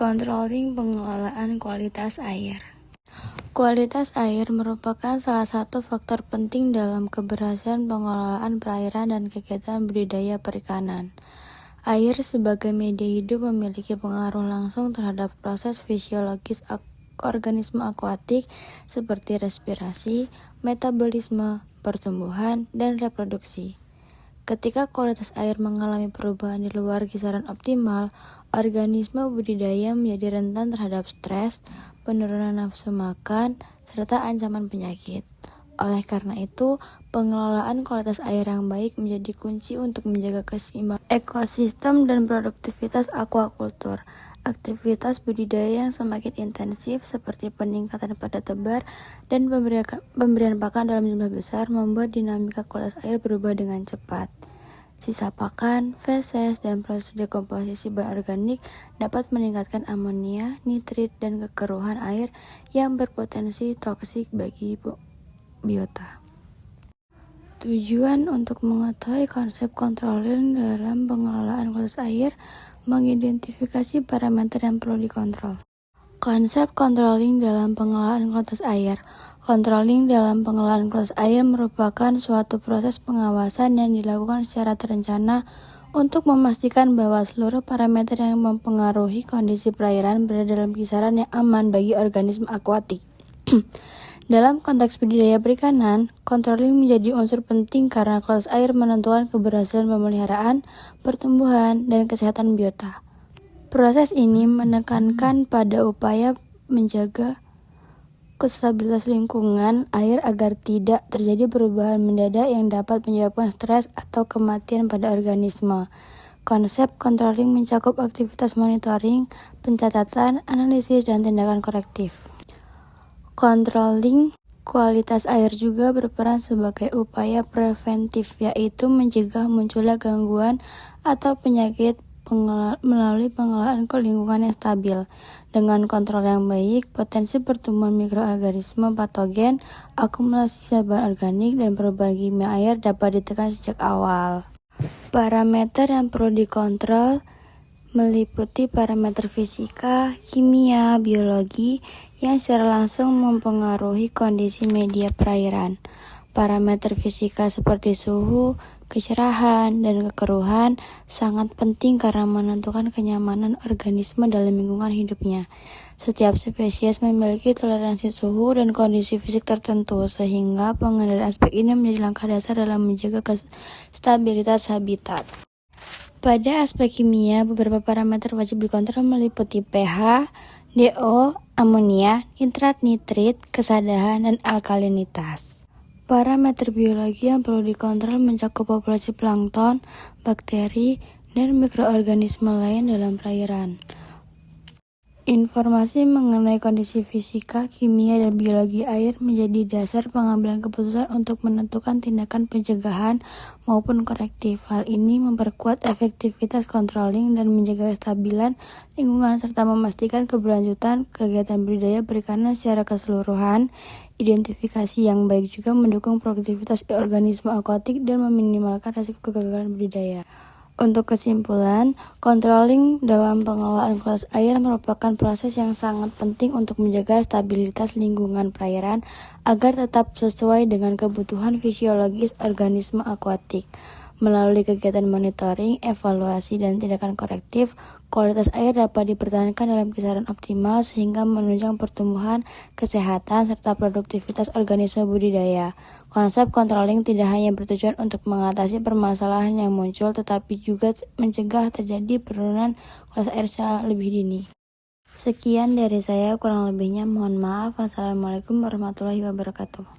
Controlling pengelolaan kualitas air. Kualitas air merupakan salah satu faktor penting dalam keberhasilan pengelolaan perairan dan kegiatan budidaya perikanan. Air sebagai media hidup memiliki pengaruh langsung terhadap proses fisiologis organisme akuatik seperti respirasi, metabolisme, pertumbuhan, dan reproduksi. Ketika kualitas air mengalami perubahan di luar kisaran optimal, organisme budidaya menjadi rentan terhadap stres, penurunan nafsu makan, serta ancaman penyakit. Oleh karena itu, pengelolaan kualitas air yang baik menjadi kunci untuk menjaga keseimbangan ekosistem dan produktivitas aquaculture. Aktivitas budidaya yang semakin intensif seperti peningkatan pada tebar dan pemberian pakan dalam jumlah besar membuat dinamika kualitas air berubah dengan cepat. Sisa pakan, feses, dan proses dekomposisi bahan organik dapat meningkatkan amonia, nitrit, dan kekeruhan air yang berpotensi toksik bagi biota. Tujuan untuk mengetahui konsep controlling dalam pengelolaan kualitas air, mengidentifikasi parameter yang perlu dikontrol. Konsep controlling dalam pengelolaan kualitas air. Controlling dalam pengelolaan kualitas air merupakan suatu proses pengawasan yang dilakukan secara terencana untuk memastikan bahwa seluruh parameter yang mempengaruhi kondisi perairan berada dalam kisaran yang aman bagi organisme akuatik. Dalam konteks budidaya perikanan, controlling menjadi unsur penting karena kualitas air menentukan keberhasilan pemeliharaan, pertumbuhan, dan kesehatan biota. Proses ini menekankan pada upaya menjaga stabilitas lingkungan air agar tidak terjadi perubahan mendadak yang dapat menyebabkan stres atau kematian pada organisme. Konsep controlling mencakup aktivitas monitoring, pencatatan, analisis, dan tindakan korektif. Controlling kualitas air juga berperan sebagai upaya preventif, yaitu mencegah munculnya gangguan atau penyakit melalui pengelolaan lingkungan yang stabil. Dengan kontrol yang baik, potensi pertumbuhan mikroorganisme patogen, akumulasi bahan organik, dan perubahan kimia air dapat ditekan sejak awal. Parameter yang perlu dikontrol meliputi parameter fisika, kimia, biologi yang secara langsung mempengaruhi kondisi media perairan. Parameter fisika seperti suhu, kecerahan, dan kekeruhan sangat penting karena menentukan kenyamanan organisme dalam lingkungan hidupnya. Setiap spesies memiliki toleransi suhu dan kondisi fisik tertentu, sehingga pengendalian aspek ini menjadi langkah dasar dalam menjaga stabilitas habitat. Pada aspek kimia, beberapa parameter wajib dikontrol meliputi pH, DO, amonia, nitrat-nitrit, kesadahan, dan alkalinitas. Parameter biologi yang perlu dikontrol mencakup populasi plankton, bakteri, dan mikroorganisme lain dalam perairan. Informasi mengenai kondisi fisika, kimia, dan biologi air menjadi dasar pengambilan keputusan untuk menentukan tindakan pencegahan maupun korektif. Hal ini memperkuat efektivitas controlling dan menjaga kestabilan lingkungan serta memastikan keberlanjutan kegiatan budidaya perikanan secara keseluruhan. Identifikasi yang baik juga mendukung produktivitas organisme akuatik dan meminimalkan risiko kegagalan budidaya. Untuk kesimpulan, controlling dalam pengelolaan kualitas air merupakan proses yang sangat penting untuk menjaga stabilitas lingkungan perairan agar tetap sesuai dengan kebutuhan fisiologis organisme akuatik. Melalui kegiatan monitoring, evaluasi, dan tindakan korektif, kualitas air dapat dipertahankan dalam kisaran optimal sehingga menunjang pertumbuhan, kesehatan, serta produktivitas organisme budidaya. Konsep controlling tidak hanya bertujuan untuk mengatasi permasalahan yang muncul, tetapi juga mencegah terjadi penurunan kualitas air secara lebih dini. Sekian dari saya, kurang lebihnya mohon maaf. Wassalamualaikum warahmatullahi wabarakatuh.